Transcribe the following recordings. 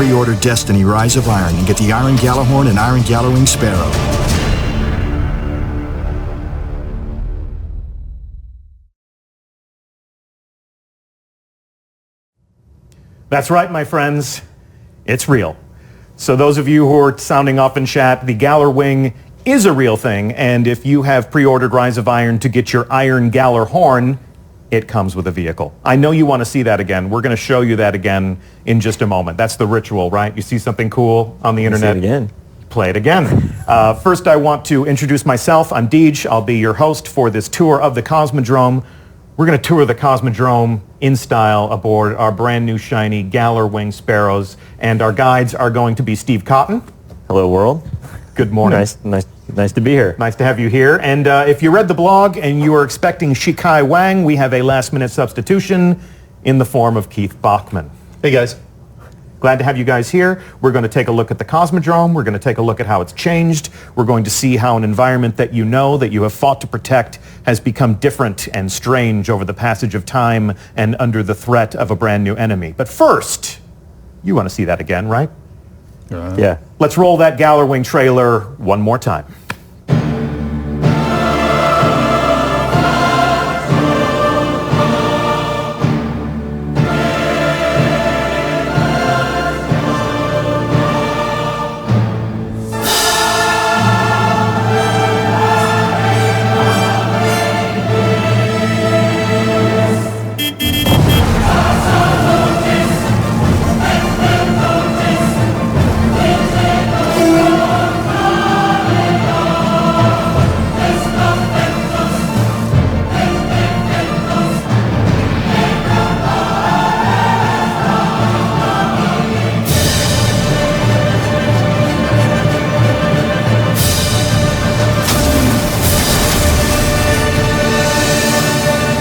Pre-order Destiny Rise of Iron and get the Iron Gjallarhorn and Iron Gjallarwing Sparrow. That's right, my friends. It's real. So those of you who are sounding off in chat, the Gjallarwing is a real thing, and if you have pre-ordered Rise of Iron to get your Iron Gjallarhorn, it comes with a vehicle. I know you want to see that again. We're going to show you that again in just a moment. That's the ritual, right? You see something cool on the internet? See it again. Play it again. First, I want to introduce myself. I'm Deej. I'll be your host for this tour of the Cosmodrome. We're going to tour the Cosmodrome in style aboard our brand new shiny Gjallarwing Sparrows, and our guides are going to be Steve Cotton. Hello, world. Good morning. Nice to be here. Nice to have you here. And if you read the blog and you were expecting Shikai Wang, we have a last-minute substitution in the form of Keith Bachman. Hey, guys. Glad to have you guys here. We're going to take a look at the Cosmodrome. We're going to take a look at how it's changed. We're going to see how an environment that you know, that you have fought to protect, has become different and strange over the passage of time and under the threat of a brand new enemy. But first, you want to see that again, right? Yeah. Let's roll that Gjallarwing trailer one more time.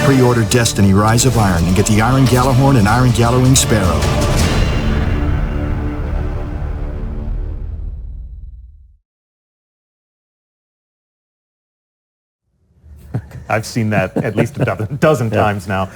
Pre-order Destiny Rise of Iron and get the Iron Gjallarhorn and Iron Gjallarwing Sparrow. I've seen that at least a dozen times now.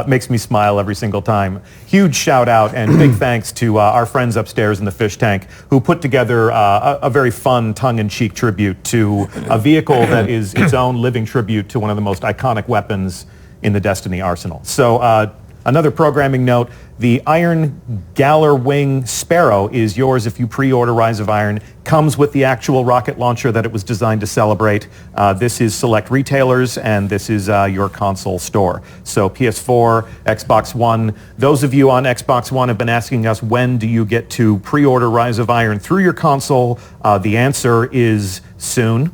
Makes me smile every single time. Huge shout out and big thanks to our friends upstairs in the fish tank who put together a very fun tongue-in-cheek tribute to a vehicle that is its own living tribute to one of the most iconic weapons in the Destiny arsenal. So another programming note, the Iron Gjallarwing Sparrow is yours if you pre-order Rise of Iron. Comes with the actual rocket launcher that it was designed to celebrate. This is select retailers, and this is your console store. So PS4, Xbox One. Those of you on Xbox One have been asking us, when do you get to pre-order Rise of Iron through your console? The answer is soon.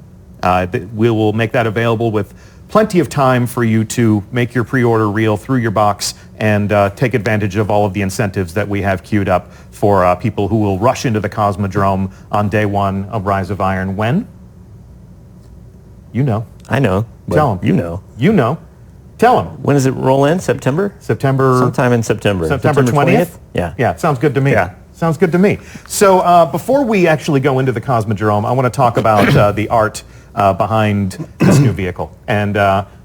We will make that available with plenty of time for you to make your pre-order real through your box and take advantage of all of the incentives that we have queued up for people who will rush into the Cosmodrome on day one of Rise of Iron. When? You know. I know. Tell them. You know. You know. Tell them. When does it roll in? September? Sometime in September. September 20th? Yeah. Yeah, sounds good to me. Yeah. Sounds good to me. So before we actually go into the Cosmodrome, I want to talk about the art behind this new vehicle. And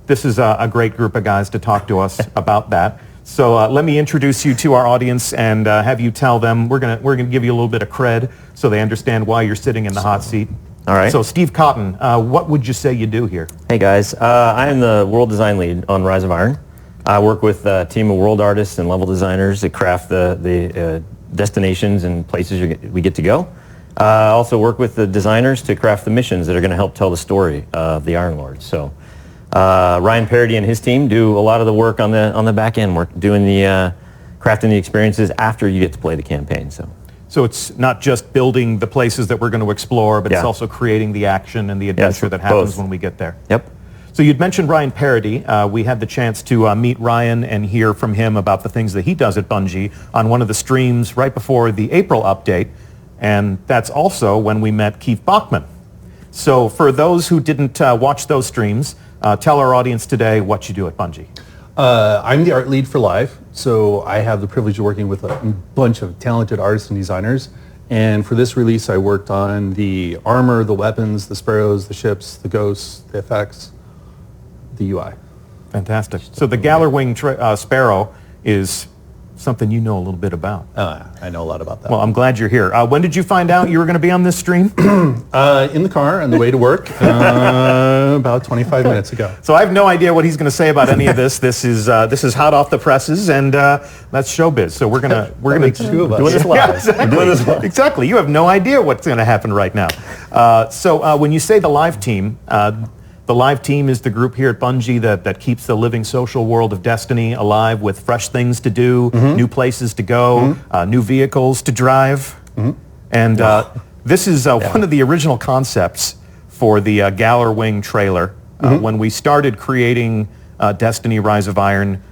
this is a great group of guys to talk to us about that. So let me introduce you to our audience and have you tell them, we're gonna give you a little bit of cred so they understand why you're sitting in the hot seat. All right. So Steve Cotton, what would you say you do here? Hey guys, I am the world design lead on Rise of Iron. I work with a team of world artists and level designers that craft the destinations and places we get to go. I also work with the designers to craft the missions that are going to help tell the story of the Iron Lord. So Ryan Parody and his team do a lot of the work on the back end work, doing the crafting the experiences after you get to play the campaign. So it's not just building the places that we're going to explore, but it's also creating the action and the adventure that happens when we get there. Yep. So you'd mentioned Ryan Parody. We had the chance to meet Ryan and hear from him about the things that he does at Bungie on one of the streams right before the April update. And that's also when we met Keith Bachman. So for those who didn't watch those streams, tell our audience today what you do at Bungie. I'm the art lead for Live, so I have the privilege of working with a bunch of talented artists and designers. And for this release, I worked on the armor, the weapons, the sparrows, the ships, the ghosts, the effects, the UI. Fantastic. So the Gjallarwing Sparrow is something you know a little bit about. I know a lot about that. Well, I'm glad you're here. When did you find out you were going to be on this stream? In the car on the way to work about 25 minutes ago. So I have no idea what he's going to say about any of this. This is hot off the presses, and that's showbiz. So we're gonna makes two of us. Doing this live. Yeah, exactly. We're doing this live. Exactly. You have no idea what's going to happen right now. So when you say the live team. The live team is the group here at Bungie that keeps the living social world of Destiny alive with fresh things to do, new places to go, new vehicles to drive. And this is one of the original concepts for the Gjallarwing trailer. When we started creating Destiny Rise of Iron,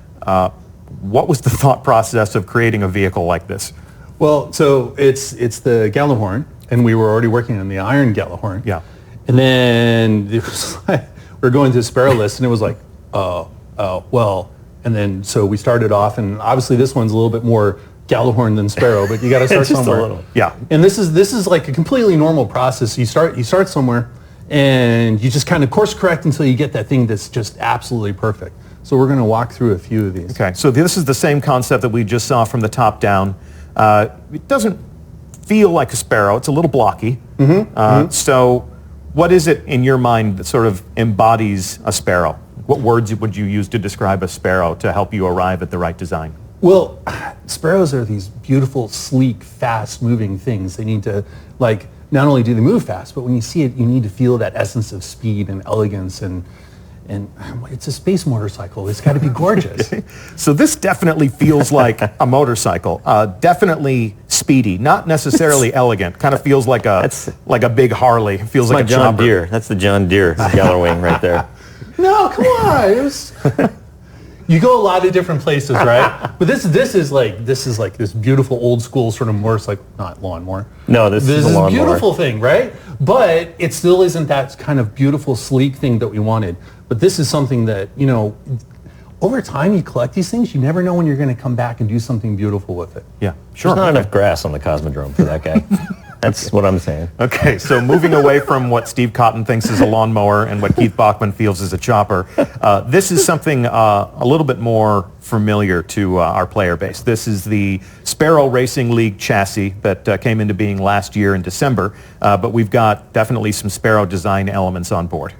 what was the thought process of creating a vehicle like this? Well, so it's the Gjallarhorn, and we were already working on the Iron Gjallarhorn. Yeah. And then it was like, we're going through the Sparrow list, and it was like, well. And then so we started off, and obviously this one's a little bit more Gjallarhorn than Sparrow, but you got to start Just somewhere. a little. Yeah. And this is like a completely normal process. You start somewhere, and you just kind of course correct until you get that thing that's just absolutely perfect. So we're going to walk through a few of these. Okay, so this is the same concept that we just saw from the top down. It doesn't feel like a Sparrow. It's a little blocky. So what is it in your mind that sort of embodies a Sparrow? What words would you use to describe a Sparrow to help you arrive at the right design? Well, Sparrows are these beautiful, sleek, fast-moving things. They need to, like, not only do they move fast, but when you see it, you need to feel that essence of speed and elegance, and it's a space motorcycle. It's got to be gorgeous. So this definitely feels like a motorcycle. Definitely speedy, not necessarily elegant. Kind of feels like a big Harley. It feels like My a John chopper. Deere. That's the John Deere Gjallarwing right there. No, come on. You go a lot of different places, right? But this is like this beautiful old school sort of motorcycle, not lawnmower. No, this is a lawnmower. Beautiful thing, right? But it still isn't that kind of beautiful, sleek thing that we wanted. But this is something that, over time you collect these things, you never know when you're going to come back and do something beautiful with it. Yeah, sure. There's not enough grass on the Cosmodrome for that guy. That's what I'm saying. Okay, so moving away from what Steve Cotton thinks is a lawnmower and what Keith Bachman feels is a chopper, this is something a little bit more familiar to our player base. This is the Sparrow Racing League chassis that came into being last year in December, but we've got definitely some Sparrow design elements on board.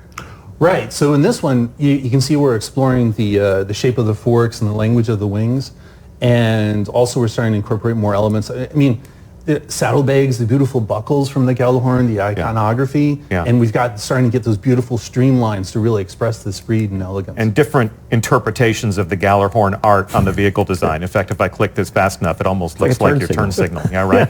Right, so in this one, you can see we're exploring the shape of the forks and the language of the wings, and also we're starting to incorporate more elements. I mean, the saddlebags, the beautiful buckles from the Gjallarhorn, the iconography, and we've got starting to get those beautiful streamlines to really express the speed and elegance. And different interpretations of the Gjallarhorn art on the vehicle design. In fact, if I click this fast enough, it almost looks like your turn signal. Yeah, right?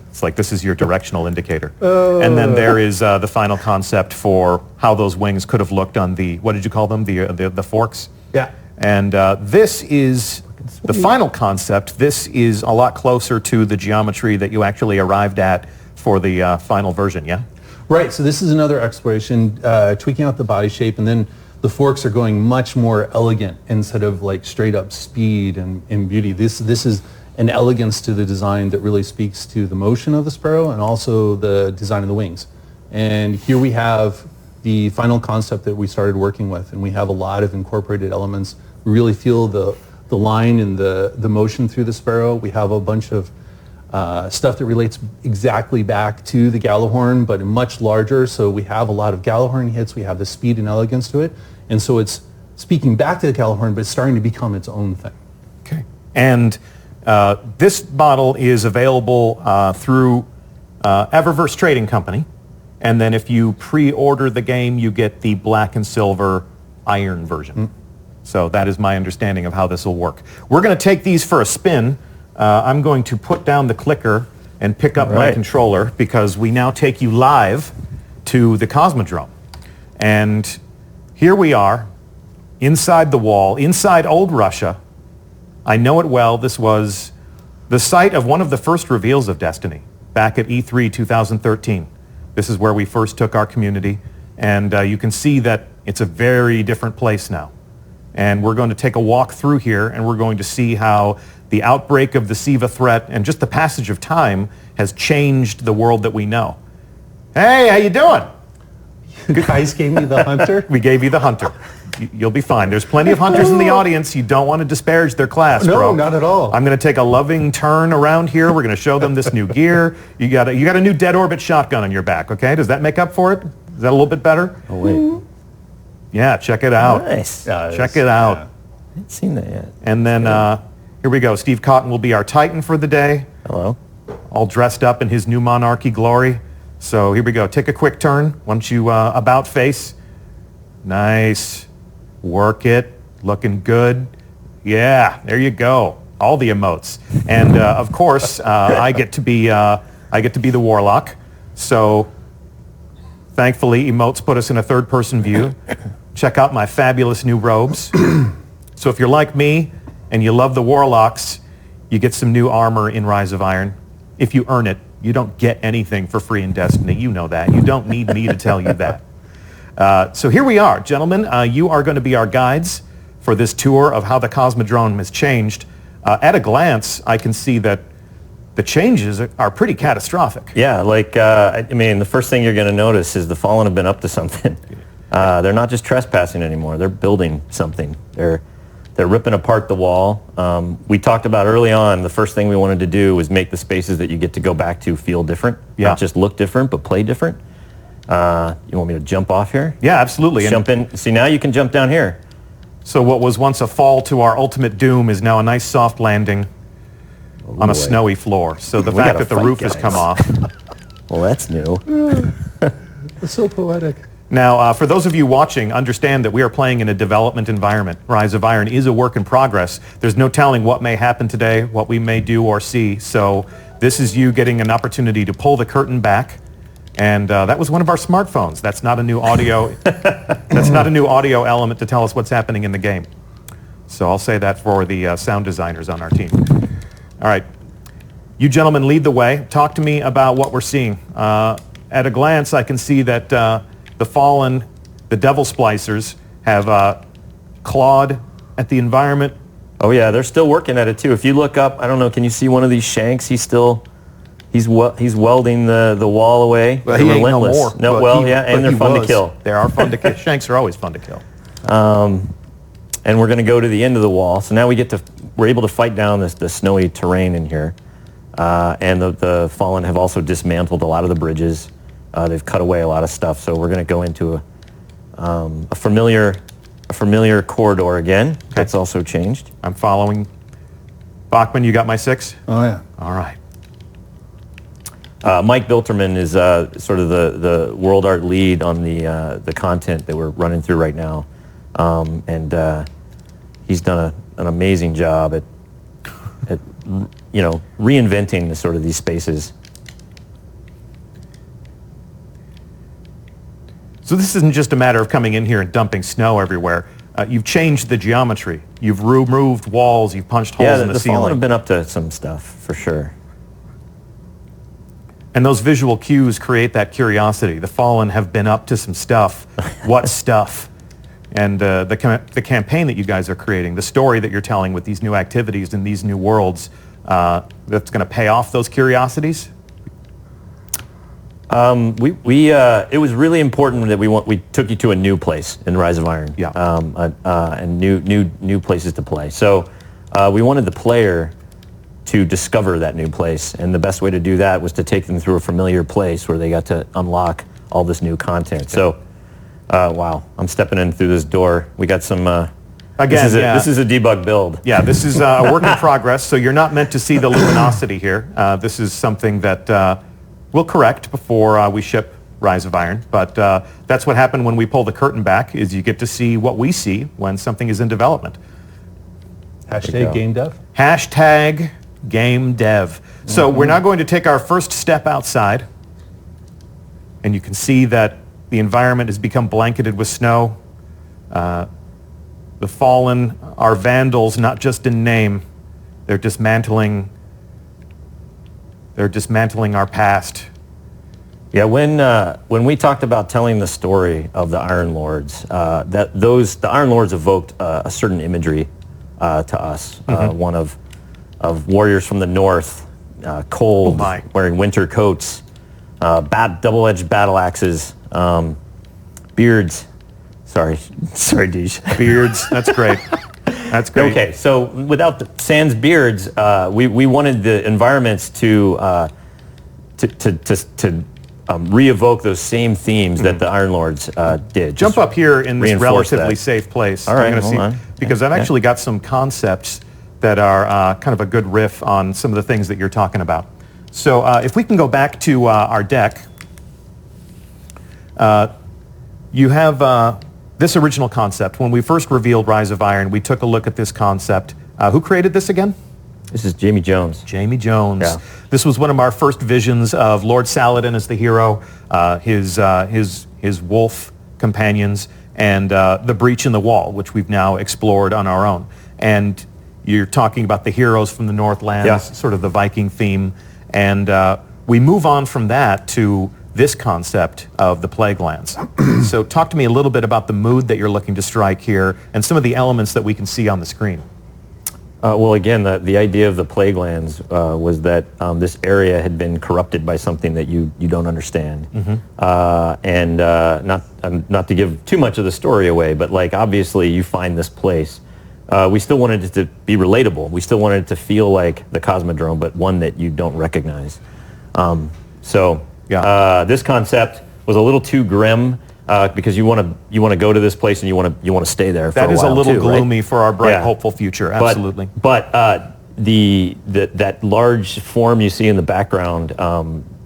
It's like this is your directional indicator. And then there is the final concept for how those wings could have looked on the, what did you call them, the forks? Yeah. And this is the final concept. This is a lot closer to the geometry that you actually arrived at for the final version, yeah? Right, so this is another exploration, tweaking out the body shape, and then the forks are going much more elegant instead of like straight up speed and beauty. This is an elegance to the design that really speaks to the motion of the Sparrow and also the design of the wings. And here we have the final concept that we started working with, and we have a lot of incorporated elements. We really feel the line and the motion through the Sparrow. We have a bunch of stuff that relates exactly back to the Gjallarhorn, but much larger. So we have a lot of Gjallarhorn hits. We have the speed and elegance to it. And so it's speaking back to the Gjallarhorn, but it's starting to become its own thing. Okay. And this model is available through Eververse Trading Company. And then if you pre-order the game, you get the black and silver iron version. So that is my understanding of how this will work. We're going to take these for a spin. I'm going to put down the clicker and pick up my controller because we now take you live to the Cosmodrome. And here we are, inside the wall, inside old Russia. I know it well. This was the site of one of the first reveals of Destiny back at E3 2013. This is where we first took our community. And you can see that it's a very different place now. And we're going to take a walk through here, and we're going to see how the outbreak of the SIVA threat and just the passage of time has changed the world that we know. Hey, how you doing? You guys gave me the Hunter? We gave you the Hunter. You'll be fine. There's plenty of hunters in the audience. You don't want to disparage their class, No, bro. not at all. I'm going to take a loving turn around here. We're going to show them this new gear. You got a new dead orbit shotgun on your back, okay? Does that make up for it? Is that a little bit better? Oh, wait. Yeah, check it out. Nice. Check it out. I haven't seen that yet. And then here we go. Steve Cotton will be our Titan for the day, Hello. all dressed up in his new monarchy glory. So here we go. Take a quick turn. Once you about face. Nice. Work it. Looking good. Yeah, there you go. All the emotes. And of course, I get to be the warlock. So thankfully, emotes put us in a third-person view. Check out my fabulous new robes. So if you're like me and you love the warlocks, you get some new armor in Rise of Iron. If you earn it, you don't get anything for free in Destiny. You know that. You don't need me to tell you that. So here we are, gentlemen. You are going to be our guides for this tour of how the Cosmodrome has changed. At a glance, I can see that the changes are pretty catastrophic. Yeah, like, I mean, the first thing you're going to notice is the Fallen have been up to something. They're not just trespassing anymore. They're building something. They're ripping apart the wall. We talked about early on, the first thing we wanted to do was make the spaces that you get to go back to feel different. Yeah. Not just look different, but play different. You want me to jump off here? Yeah, absolutely. Jump in. See, now you can jump down here. So what was once a fall to our ultimate doom is now a nice soft landing on a boy. snowy floor. So the We fact gotta that the fight, roof has guys. come off. Well, that's new. It's so poetic. Now, for those of you watching, understand that we are playing in a development environment. Rise of Iron is a work in progress. There's no telling what may happen today, what we may do or see. So this is you getting an opportunity to pull the curtain back. And that was one of our smartphones. That's not a new audio. That's not a new audio element to tell us what's happening in the game. So I'll say that for the sound designers on our team. All right. You gentlemen lead the way. Talk to me about what we're seeing. At a glance, I can see that the Fallen, the Devil Splicers, have clawed at the environment. Oh yeah, they're still working at it too. If you look up, I don't know, can you see one of these shanks? He's welding the wall away. Well, They're he ain't no relentless. more. No, But well, he- yeah, but and they're he fun to was. kill. They are fun to kill. Shanks are always fun to kill. And we're going to go to the end of the wall. So now we're able to fight down the snowy terrain in here. And the Fallen have also dismantled a lot of the bridges. They've cut away a lot of stuff. So we're going to go into a familiar corridor again. That's also changed. I'm following. Bachman, you got my 6? Oh, yeah. All right. Mike Bilterman is sort of the world art lead on the content that we're running through right now. And he's done an amazing job at reinventing these spaces. So this isn't just a matter of coming in here and dumping snow everywhere. You've changed the geometry. You've removed walls. You've punched holes in the Fallen ceiling. have been up to some stuff for sure. And those visual cues create that curiosity. The Fallen have been up to some stuff. What stuff? And the campaign that you guys are creating, the story that you're telling with these new activities and these new worlds, that's going to pay off those curiosities? It was really important that we took you to a new place in Rise of Iron. Yeah. And new places to play. So we wanted the player to discover that new place, and the best way to do that was to take them through a familiar place where they got to unlock all this new content. So, wow, I'm stepping in through this door. We got some. Again, this is a debug build. Yeah, this is a work in progress, so you're not meant to see the luminosity here. This is something that we'll correct before we ship Rise of Iron, but that's what happened when we pull the curtain back, is you get to see what we see when something is in development. Hashtag game dev. Hashtag game dev. So we're now going to take our first step outside, and you can see that the environment has become blanketed with snow. The Fallen are vandals, not just in name. They're dismantling our past. Yeah, when we talked about telling the story of the Iron Lords, the Iron Lords evoked a certain imagery to us. One of warriors from the north, cold, wearing winter coats, double-edged battle axes, beards. Sorry, Deej. Beards. That's great. That's great. Okay, so without the sans beards, we wanted the environments to re-evoke those same themes that the Iron Lords did. Jump up here in this relatively safe place. All right, I'm hold on. Because I've actually got some concepts that are kind of a good riff on some of the things that you're talking about. So if we can go back to our deck, you have this original concept. When we first revealed Rise of Iron, we took a look at this concept. Who created this again? This is Jamie Jones. Jamie Jones. Yeah. This was one of our first visions of Lord Saladin as the hero, his wolf companions, and the breach in the wall, which we've now explored on our own. And you're talking about the heroes from the Northlands, sort of the Viking theme. And we move on from that to this concept of the Plague Lands. So talk to me a little bit about the mood that you're looking to strike here and some of the elements that we can see on the screen. Well, again, the idea of the Plague Lands was that this area had been corrupted by something that you don't understand. And not to give too much of the story away, but like obviously you find this place. We still wanted it to be relatable. We still wanted it to feel like the Cosmodrome, but one that you don't recognize. This concept was a little too grim. Because you want to go to this place and you want to stay there for a while. That is a little gloomy right? for our bright, hopeful future. Absolutely. But that large form you see in the background,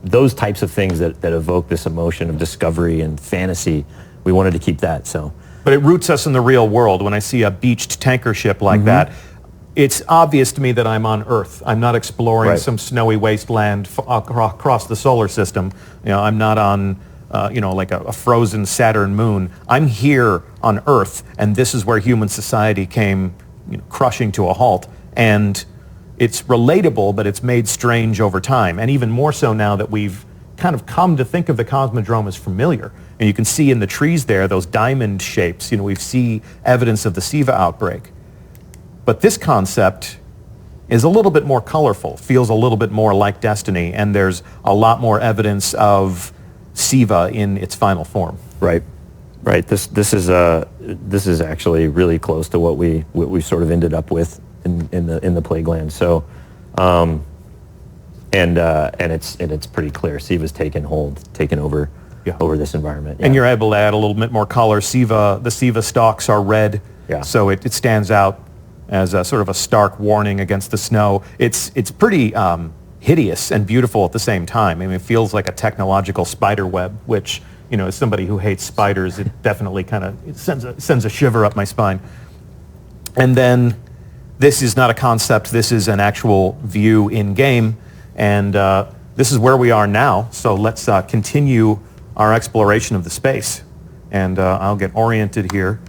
those types of things that evoke this emotion of discovery and fantasy, we wanted to keep that. So. But it roots us in the real world. When I see a beached tanker ship like that, it's obvious to me that I'm on Earth. I'm not exploring some snowy wasteland across the solar system. You know, I'm not on. Like a frozen Saturn moon. I'm here on Earth, and this is where human society came crushing to a halt. And it's relatable, but it's made strange over time. And even more so now that we've kind of come to think of the Cosmodrome as familiar. And you can see in the trees there, those diamond shapes. We see evidence of the Siva outbreak. But this concept is a little bit more colorful, feels a little bit more like Destiny, and there's a lot more evidence of Siva in its final form. Right. This is actually really close to what we sort of ended up with in the Plague Land. So, and it's pretty clear. Siva's taken over this environment. And you're able to add a little bit more color. The Siva stalks are red, so it stands out as a sort of a stark warning against the snow. It's pretty hideous and beautiful at the same time. I mean, it feels like a technological spider web, which, as somebody who hates spiders, it definitely kind of sends a shiver up my spine. And then this is not a concept, this is an actual view in-game, and this is where we are now, so let's continue our exploration of the space. And I'll get oriented here.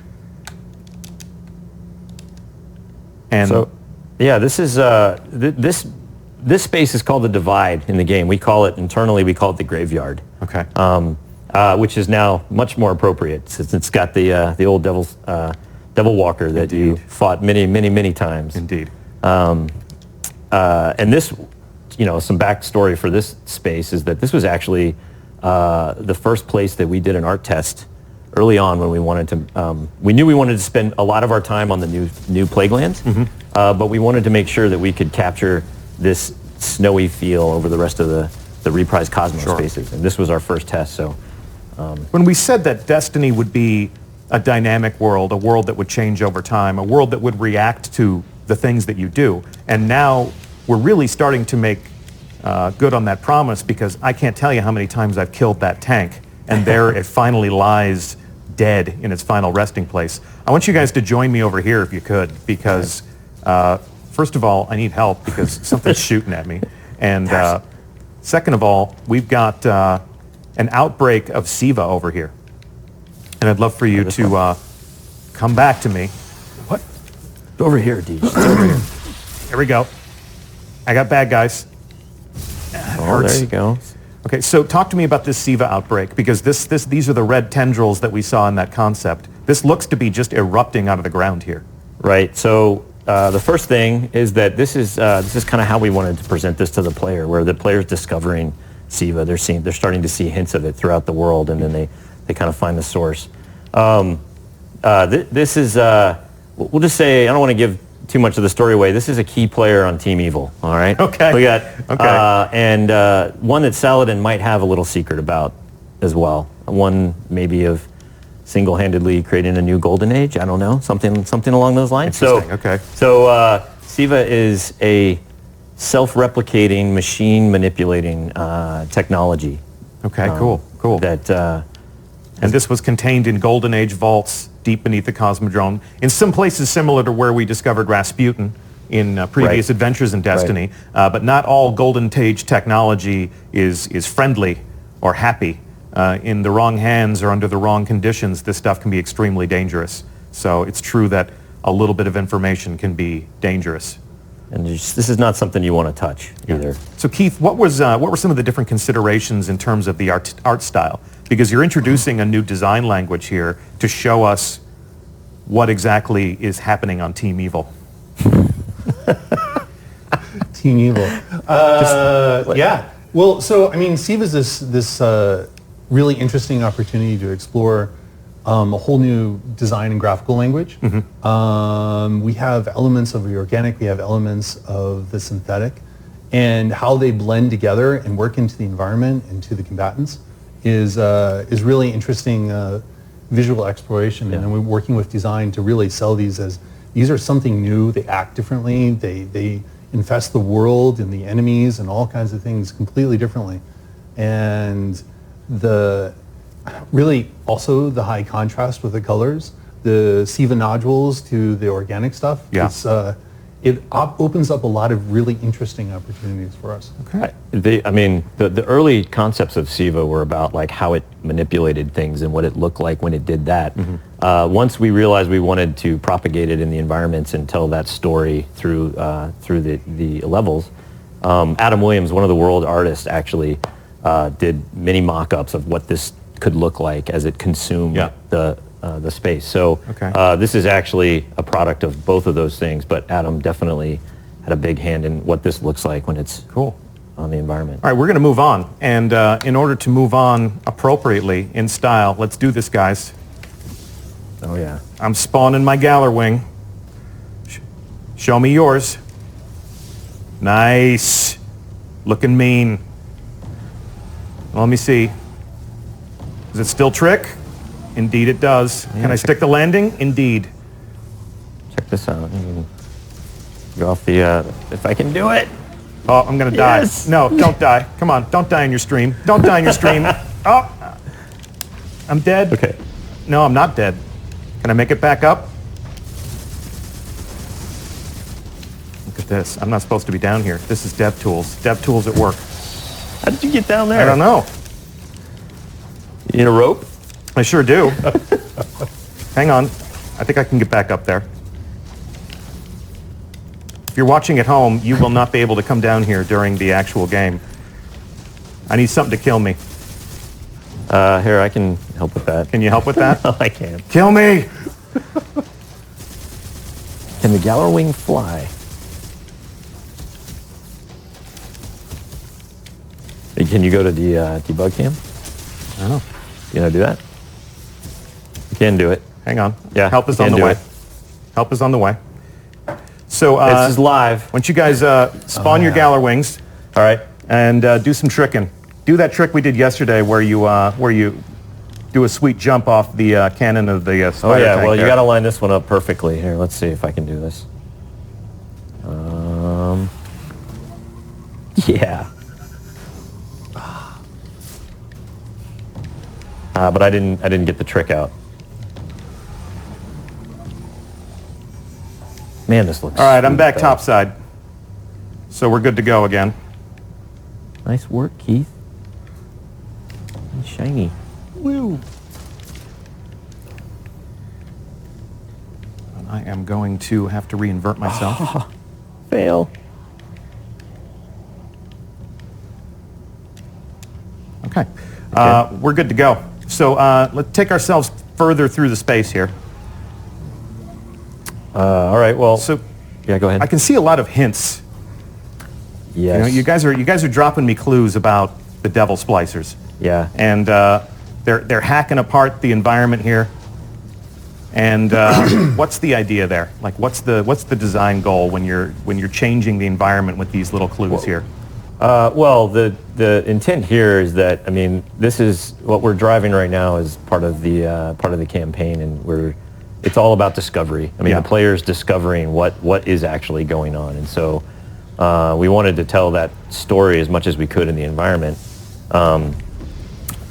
And so, this is, this space is called the Divide in the game. We call it, internally, we call it the Graveyard. Okay. Which is now much more appropriate since it's got the old Devil Walker that you fought many times. Indeed. And this, some backstory for this space is that this was actually the first place that we did an art test early on when we wanted to, we knew we wanted to spend a lot of our time on the new Plague Lands, but we wanted to make sure that we could capture this snowy feel over the rest of the reprised Cosmos spaces. And this was our first test, so. When we said that Destiny would be a dynamic world, a world that would change over time, a world that would react to the things that you do, and now we're really starting to make good on that promise, because I can't tell you how many times I've killed that tank, and there it finally lies dead in its final resting place. I want you guys to join me over here if you could, because first of all, I need help because something's shooting at me. And second of all, we've got an outbreak of Siva over here. And I'd love for you to come back to me. What? Over here, Deej. It's over here. Here we go. I got bad guys. Oh, there you go. Okay, so talk to me about this Siva outbreak, because these are the red tendrils that we saw in that concept. This looks to be just erupting out of the ground here. Right. So the first thing is that this is kind of how we wanted to present this to the player, where the player's discovering Siva. They're starting to see hints of it throughout the world, and then they kind of find the source. This is, we'll just say, I don't want to give too much of the story away. This is a key player on Team Evil, all right? Okay. We got, Okay. and one that Saladin might have a little secret about as well. One maybe of single-handedly creating a new golden age. I don't know, something along those lines. Interesting, okay. So SIVA is a self-replicating, machine-manipulating technology. Okay, cool. That And this was contained in Golden Age vaults deep beneath the Cosmodrome, in some places similar to where we discovered Rasputin in previous Right. adventures in Destiny. But not all Golden Age technology is friendly or happy. In the wrong hands or under the wrong conditions, this stuff can be extremely dangerous. So it's true that a little bit of information can be dangerous. and this is not something you want to touch either. So Keith, what were some of the different considerations in terms of the art style? Because you're introducing a new design language here to show us what exactly is happening on Team Evil. Team Evil. Yeah. Well, so I mean, SIVA is this really interesting opportunity to explore a whole new design and graphical language. We have elements of the organic, we have elements of the synthetic, and how they blend together and work into the environment and to the combatants is really interesting visual exploration. And we're working with design to really sell these as these are something new. They act differently. They infest the world and the enemies and all kinds of things completely differently. And really also the high contrast with the colors, the SIVA nodules to the organic stuff. Yeah. It opens up a lot of really interesting opportunities for us. Okay. The early concepts of SIVA were about like how it manipulated things and what it looked like when it did that. Once we realized we wanted to propagate it in the environments and tell that story through the levels, Adam Williams, one of the world artists, actually did many mock-ups of what this could look like as it consumed the space. So this is actually a product of both of those things, but Adam definitely had a big hand in what this looks like when it's on the environment. All right, we're going to move on. And in order to move on appropriately in style, let's do this, guys. Oh, yeah. I'm spawning my Gjallarwing. Show me yours. Nice. Looking mean. Let me see. Does it still trick? Indeed it does. Can I stick the landing? Indeed. Check this out. Go off the, if I can do it. Oh, I'm going to die. Yes. No, don't die. Come on, don't die in your stream. Don't die in your stream. Oh, I'm dead. Okay. No, I'm not dead. Can I make it back up? Look at this. I'm not supposed to be down here. This is DevTools. DevTools at work. How did you get down there? I don't know. You need a rope? I sure do. Hang on. I think I can get back up there. If you're watching at home, you will not be able to come down here during the actual game. I need something to kill me. Here, I can help with that. Can you help with that? Oh, I can. Kill me! Can the Gjallarwing fly? Can you go to the debug cam? I don't know. You know, do that? You can do it. Hang on. Yeah, Help is you on can the do way. it. Help is on the way. So, This is live. once you guys spawn your Gjallarwings, All right. and do some tricking. Do that trick we did yesterday where you do a sweet jump off the cannon of the Oh, spider yeah. tank Well, you there. got to line this one up perfectly. Here, let's see if I can do this. Yeah. But I didn't get the trick out. Man, this looks. All right, I'm back sweet, though. topside. So we're good to go again. Nice work, Keith. Shiny. Woo. I am going to have to reinvert myself. Fail. Okay. We're good to go. So let's take ourselves further through the space here. All right. Well. So Yeah. Go ahead. I can see a lot of hints. Yes. You know, you guys are dropping me clues about the devil splicers. Yeah. And they're hacking apart the environment here. And what's the idea there? Like, what's the design goal when you're changing the environment with these little clues here? Well, the intent here is that, I mean, this is what we're driving right now is part of the campaign, and it's all about discovery. I mean, Yeah. the players discovering what is actually going on, and so we wanted to tell that story as much as we could in the environment.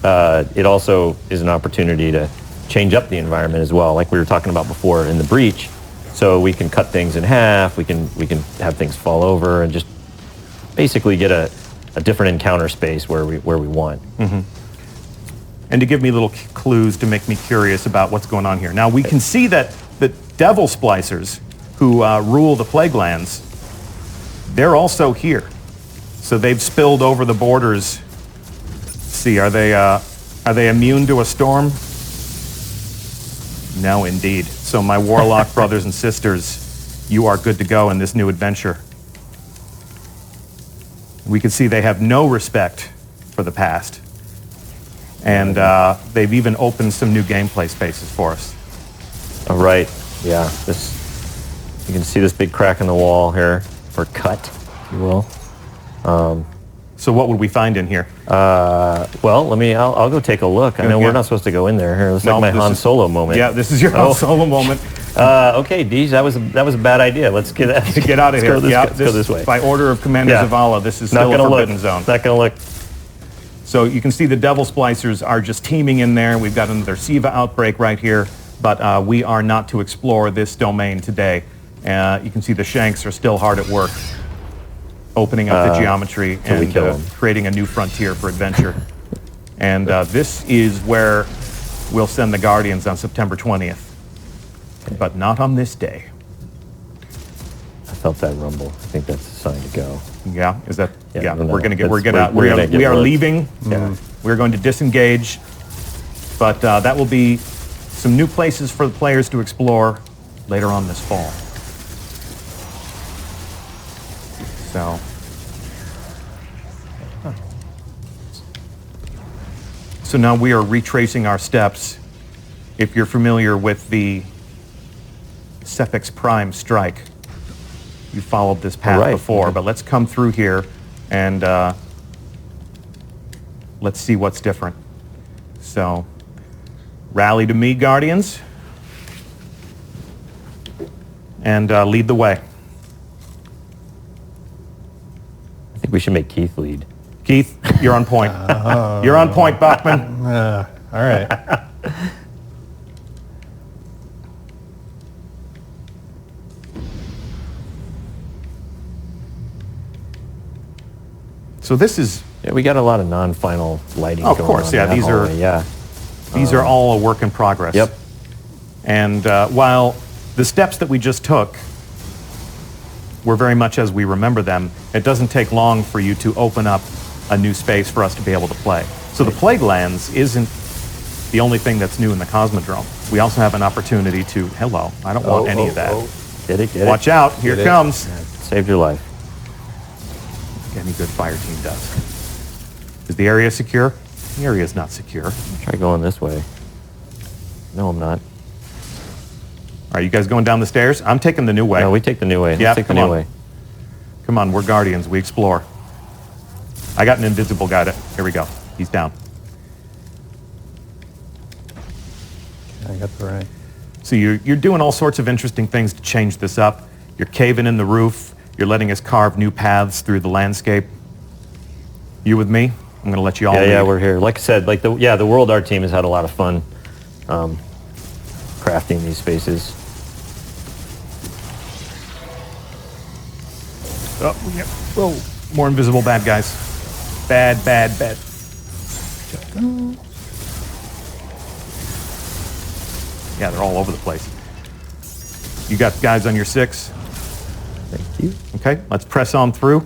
It also is an opportunity to change up the environment as well, like we were talking about before in the breach. So we can cut things in half. We can have things fall over and just basically get a different encounter space where we want. Mm-hmm. And to give me little clues to make me curious about what's going on here. Now we can see that the devil splicers who rule the plague lands, they're also here. So they've spilled over the borders. Let's see, are they immune to a storm? No, indeed. So my warlock brothers and sisters, you are good to go in this new adventure. We can see they have no respect for the past. And they've even opened some new gameplay spaces for us. All right, yeah. You can see this big crack in the wall here, or cut, if you will. So what would we find in here? Well, I'll go take a look. I know we're not supposed to go in there. Here, it's like my Han Solo moment. Yeah, this is your Han Solo moment. Okay, Deej, that was a bad idea. Let's get out of here. Let's go this way. By order of Commander Zavala, this is not still a forbidden look. zone. Not gonna look. So you can see the Devil Splicers are just teaming in there. We've got another Siva outbreak right here, but we are not to explore this domain today. You can see the Shanks are still hard at work, opening up the geometry and creating a new frontier for adventure. And this is where we'll send the Guardians on September 20th, but not on this day. I felt that rumble. I think that's a sign to go. Yeah, is that? Yeah, no, we are leaving. Yeah. We're going to disengage, but that will be some new places for the players to explore later on this fall. So now we are retracing our steps. If you're familiar with the Cephix Prime strike, you followed this path before, but let's come through here and let's see what's different. So, rally to me, Guardians, and lead the way. I think we should make Keith lead. Keith, you're on point. You're on point, Bachman. All right. So this is... Yeah, we got a lot of non-final lighting going on. Of course, yeah. These are all a work in progress. Yep. And while the steps that we just took were very much as we remember them, it doesn't take long for you to open up a new space for us to be able to play. So the Plague Lands isn't the only thing that's new in the Cosmodrome. We also have an opportunity to... Hello, I don't want any of that. Get it. Watch out, here it comes. Yeah, saved your life. Any good fire team does. Is the area secure? The area is not secure. Try going this way. No, I'm not. Are you guys going down the stairs? I'm taking the new way. No, we take the new way. Yeah, Let's take the new way. Come on, we're Guardians. We explore. I got an invisible guy. Here we go. He's down. I got the right. So you're doing all sorts of interesting things to change this up. You're caving in the roof. You're letting us carve new paths through the landscape. You with me? I'm going to let you all lead. Yeah, we're here. Like I said, the World Art team has had a lot of fun crafting these spaces. Oh, yeah. Whoa. More invisible bad guys. Bad. Yeah, they're all over the place. You got guys on your 6? Thank you. Okay, let's press on through.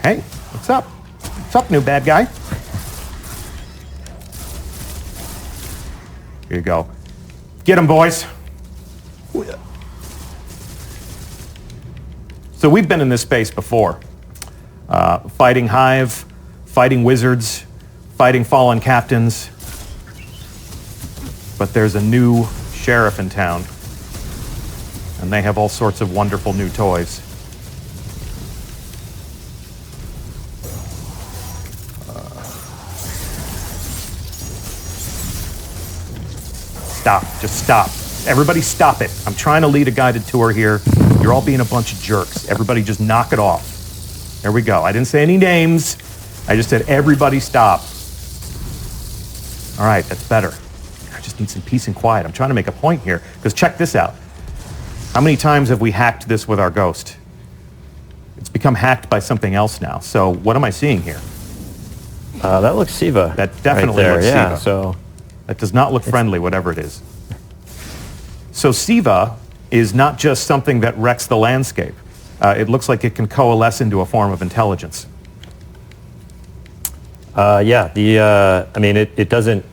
Hey, what's up? What's up, new bad guy? Here you go. Get him, boys. So we've been in this space before. Fighting Hive, fighting wizards, fighting fallen captains. But there's a new sheriff in town, and they have all sorts of wonderful new toys. Stop. Just stop. Everybody stop it. I'm trying to lead a guided tour here. You're all being a bunch of jerks. Everybody just knock it off. There we go. I didn't say any names. I just said everybody stop. All right, that's better. I just need some peace and quiet. I'm trying to make a point here, because check this out. How many times have we hacked this with our ghost? It's become hacked by something else now. So what am I seeing here? That looks Siva. That definitely right there. looks Yeah, Siva. so That does not look friendly, whatever it is. So Siva is not just something that wrecks the landscape. It looks like it can coalesce into a form of intelligence. yeah, I mean, it doesn't.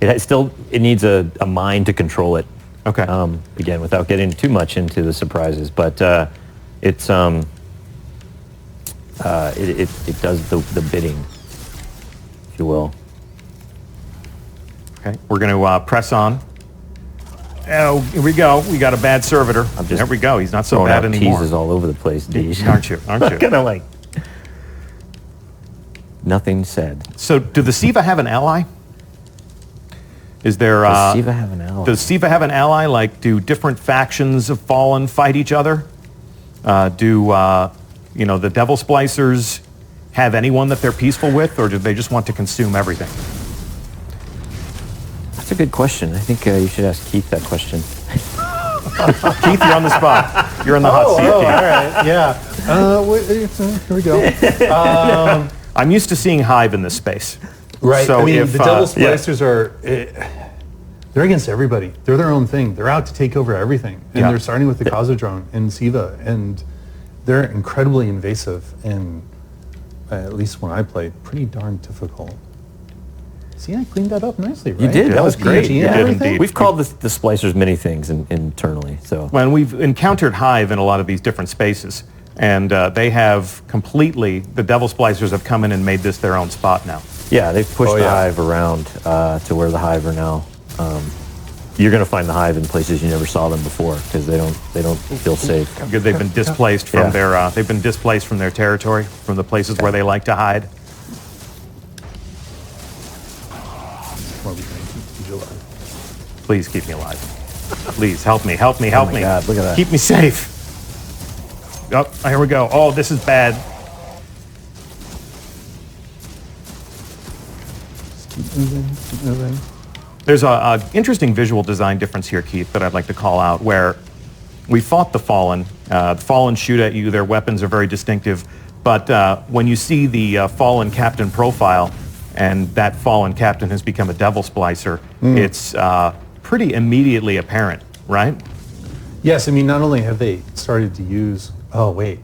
It needs a mind to control it. Okay. Again, without getting too much into the surprises, but it does the bidding, if you will. Okay, we're going to press on. Oh, here we go. We got a bad servitor. There we go. He's not so Throwing bad out anymore. teases all over the place, Deej. Aren't you? Aren't you? Kind of like nothing said. So, do the Siva have an ally? Is there? Does Siva have an ally? Does Siva have an ally? Like, do different factions of Fallen fight each other? The Devil Splicers have anyone that they're peaceful with, or do they just want to consume everything? That's a good question. I think you should ask Keith that question. Keith, you're on the spot. You're in the hot seat, Keith. All right, yeah. Here we go. I'm used to seeing Hive in this space. Right. So I mean, if, the Devil Splicers they're against everybody. They're their own thing. They're out to take over everything. And they're starting with the Cosmodrome and Siva. And they're incredibly invasive and, at least when I played, pretty darn difficult. See, I cleaned that up nicely, right? You did. That was great. PG and Yeah, everything. indeed. We've called the splicers many things internally. So When we've encountered Hive in a lot of these different spaces, and they have completely, the Devil Splicers have come in and made this their own spot now. yeah, they've pushed the hive around to where the hive are now. You're going to find the hive in places you never saw them before because they don't feel safe. They've been displaced from their territory, from the places where they like to hide. What are we gonna keep you alive? Please keep me alive. Please help me, help me, help my me. God, look at that. Keep me safe. Oh, here we go. Oh, this is bad. Keep moving. There's an interesting visual design difference here, Keith, that I'd like to call out, where we fought the Fallen. The Fallen shoot at you. Their weapons are very distinctive. But when you see the Fallen Captain profile, and that Fallen Captain has become a Devil Splicer, it's pretty immediately apparent, right? Yes, I mean, not only have they started to use... Oh, wait.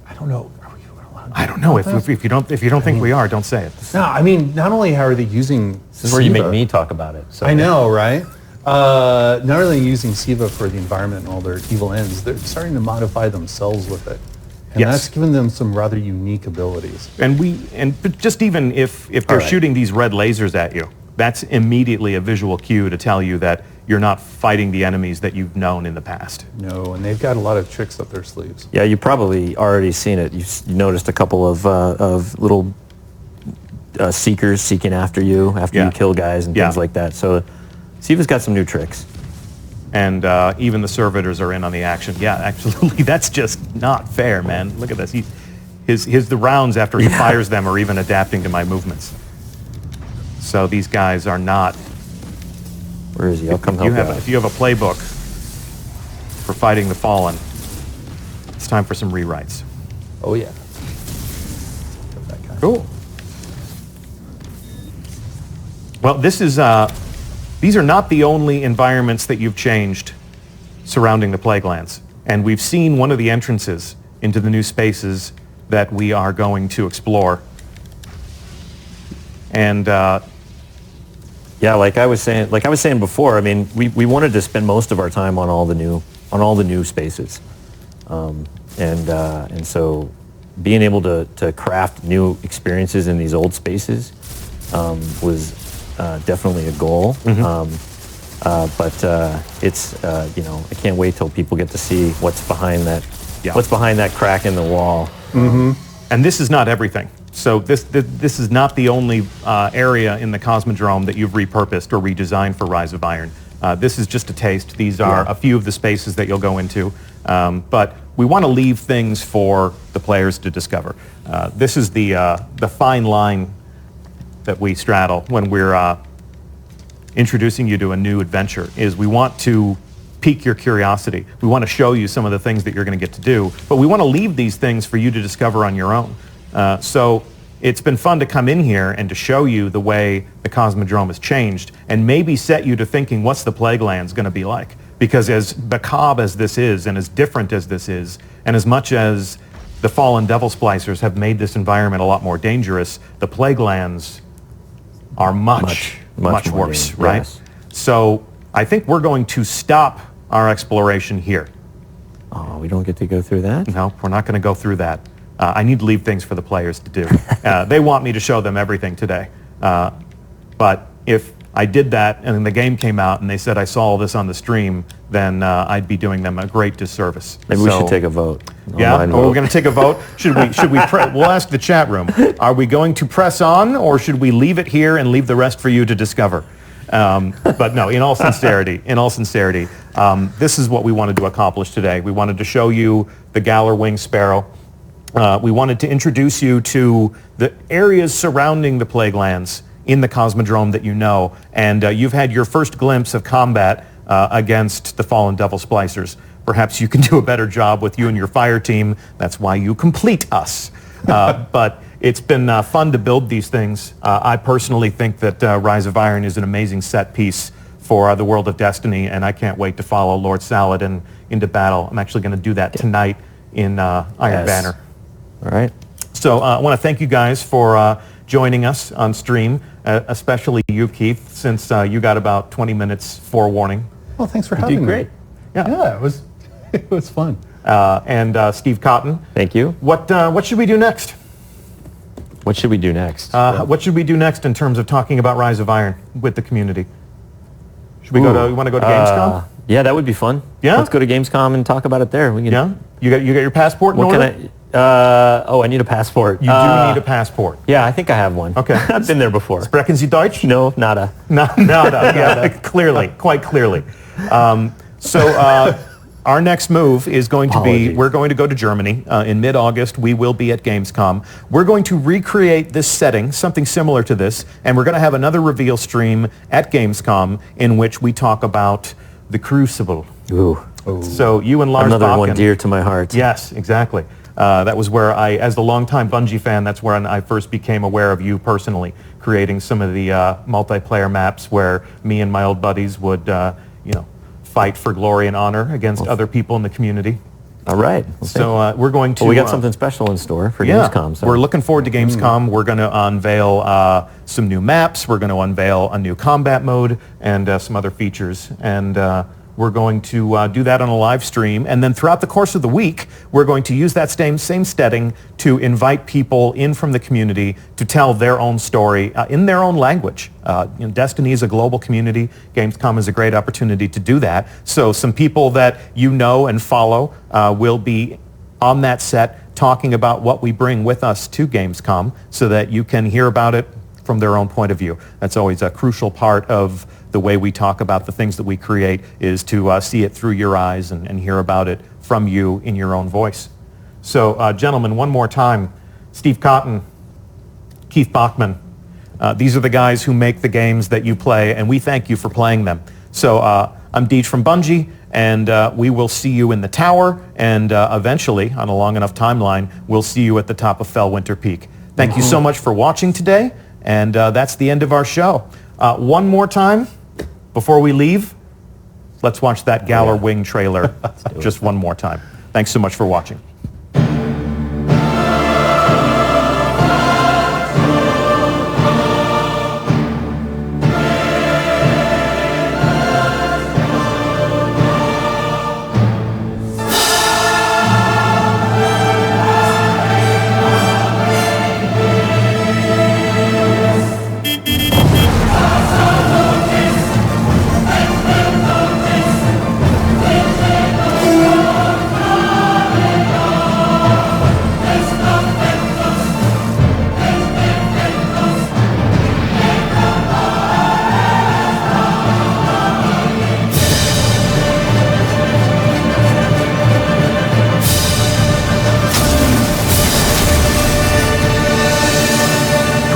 I don't know. Are we allowed to I don't know. If you don't think we are, don't say it. No, I mean, not only how are they using This is where you make Siva- me talk about it. So I know, right? Not only using Siva for the environment and all their evil ends, they're starting to modify themselves with it. And Yes. that's given them some rather unique abilities. But just even if they're shooting these red lasers at you, that's immediately a visual cue to tell you that you're not fighting the enemies that you've known in the past. No, and they've got a lot of tricks up their sleeves. yeah, you probably already seen it. You noticed a couple of little seekers seeking after you after you kill guys and things like that. So Siva's got some new tricks. And even the servitors are in on the action. Yeah, absolutely. That's just not fair, man. Look at this. The rounds after he fires them are even adapting to my movements. So these guys are not. Where is he? I'll come help you out. If you have a playbook for fighting the Fallen, it's time for some rewrites. Oh, yeah. Cool. Well, these are not the only environments that you've changed surrounding the Plaguelands. And we've seen one of the entrances into the new spaces that we are going to explore. And Yeah, like I was saying before, I mean, we wanted to spend most of our time on all the new spaces, and so being able to craft new experiences in these old spaces was definitely a goal. But it's I can't wait till people get to see what's behind that. Yeah. What's behind that crack in the wall? And this is not everything. So this is not the only area in the Cosmodrome that you've repurposed or redesigned for Rise of Iron. This is just a taste. These are a few of the spaces that you'll go into. But we want to leave things for the players to discover. This is the fine line that we straddle when we're introducing you to a new adventure, is we want to pique your curiosity. We want to show you some of the things that you're going to get to do, but we want to leave these things for you to discover on your own. So it's been fun to come in here and to show you the way the Cosmodrome has changed and maybe set you to thinking, what's the Plague Lands going to be like? Because as macabre as this is and as different as this is, and as much as the fallen Devil Splicers have made this environment a lot more dangerous, the Plague Lands are much worse, right? Yes. So I think we're going to stop our exploration here. Oh, we don't get to go through that? No, we're not going to go through that. I need to leave things for the players to do. They want me to show them everything today. But if I did that and then the game came out and they said I saw all this on the stream, then I'd be doing them a great disservice. Maybe we should take a vote. Yeah, we're going to take a vote. Should we we'll ask the chat room. Are we going to press on, or should we leave it here and leave the rest for you to discover? But no, in all sincerity, this is what we wanted to accomplish today. We wanted to show you the Gjallarwing Sparrow. We wanted to introduce you to the areas surrounding the Plague Lands in the Cosmodrome that you know, and you've had your first glimpse of combat against the fallen Devil Splicers. Perhaps you can do a better job with you and your fire team. That's why you complete us. But it's been fun to build these things. I personally think that Rise of Iron is an amazing set piece for the world of Destiny, and I can't wait to follow Lord Saladin into battle. I'm actually going to do that tonight in Iron Banner. All right. So I want to thank you guys for joining us on stream, especially you, Keith, since you got about 20 minutes forewarning. Well, thanks for having me. Great. Yeah, it was fun. And Steve Cotton. Thank you. What should we do next? What should we do next? What should we do next in terms of talking about Rise of Iron with the community? Should we you want to go to Gamescom? Yeah, that would be fun. Yeah? Let's go to Gamescom and talk about it there. We can, Yeah? You got your passport in order? I need a passport. You do need a passport. Yeah, I think I have one. Okay. I've been there before. Sprechen Sie Deutsch? No, nada. Nada. Yeah, clearly, quite clearly. Our next move is going to be, we're going to go to Germany in mid-August. We will be at Gamescom. We're going to recreate this setting, something similar to this, and we're going to have another reveal stream at Gamescom in which we talk about the Crucible. Ooh. So you and Lars Another Bakken, one dear to my heart. Yes, exactly. That was where as the longtime Bungie fan, that's where I first became aware of you personally, creating some of the multiplayer maps where me and my old buddies would, fight for glory and honor against other people in the community. All right. So we're going to... we got something special in store for Gamescom. So. We're looking forward to Gamescom. We're going to unveil some new maps. We're going to unveil a new combat mode and some other features. And we're going to do that on a live stream. And then throughout the course of the week, we're going to use that same setting to invite people in from the community to tell their own story in their own language. Destiny is a global community. Gamescom is a great opportunity to do that. So some people that you know and follow will be on that set talking about what we bring with us to Gamescom so that you can hear about it from their own point of view. That's always a crucial part of the way we talk about the things that we create, is to see it through your eyes and hear about it from you in your own voice. So gentlemen, one more time, Steve Cotton, Keith Bachman, these are the guys who make the games that you play, and we thank you for playing them. So I'm Deej from Bungie, and we will see you in the tower, and eventually, on a long enough timeline, we'll see you at the top of Fellwinter Peak. Thank you so much for watching today, and that's the end of our show. One more time, before we leave, let's watch that Gjallarwing trailer just one more time. Thanks so much for watching.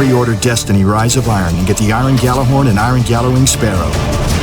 pre-order Destiny Rise of Iron and get the Iron Gjallarhorn and Iron Gjallarwing Sparrow.